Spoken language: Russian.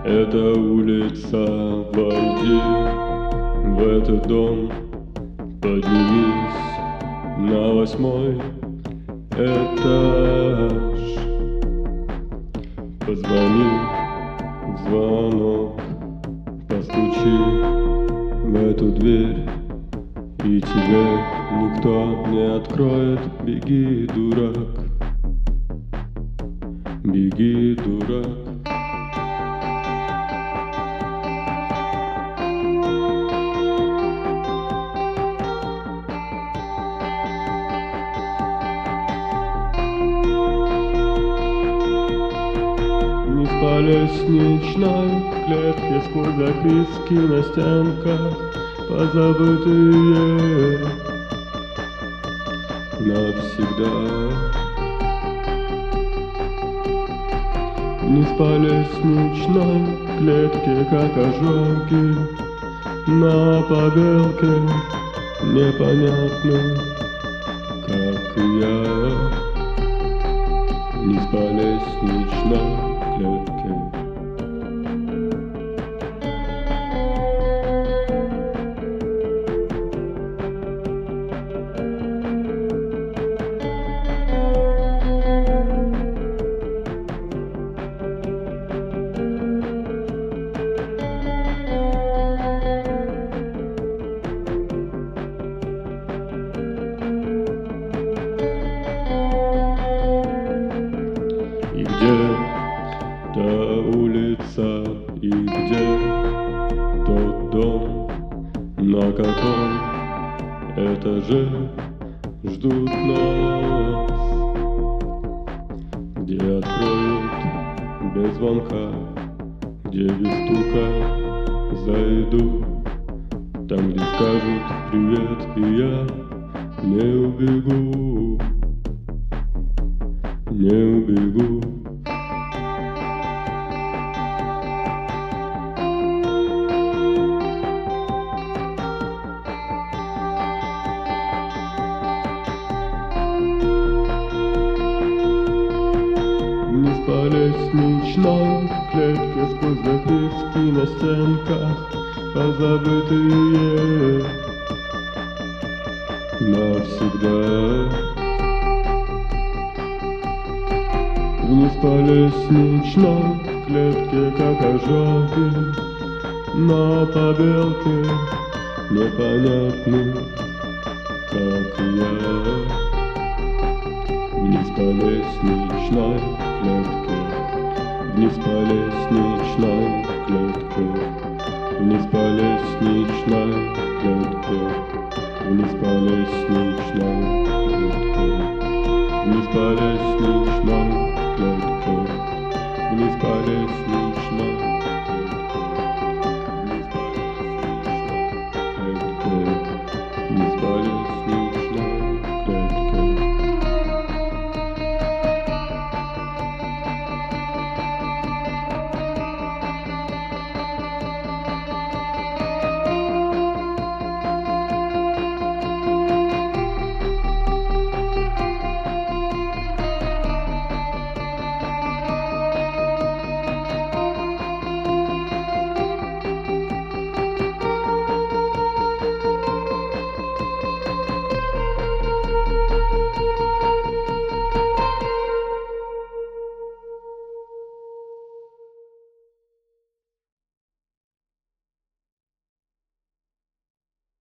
это улица, войди в этот дом, поднимись на 8-й этаж, позвони в звонок, постучи в эту дверь, и тебе никто не откроет. Беги, дурак, беги, дурак. Вниз по лестничной клетке, сквозь записки на стенках, позабытые навсегда. Вниз по лестничной клетке, как ожоги на побелке, непонятны, как и я. Вниз по лестничной клетке. И где та улица, и где тот дом, на каком этаже ждут нас, где откроют без звонка, где без стука зайду, там, где скажут привет, и я не убегу, не убегу. Вниз по лестничной клетке, сквозь записки на стенках, позабытые навсегда. Вниз по лестничной клетке, как ожоги на побелке, непонятны, как и я. Вниз по лестничной клетке, вниз по лестничной клетке, вниз по лестничной клетке, вниз по лестничной клетке, вниз по лестничной клетке, вниз по лестничной.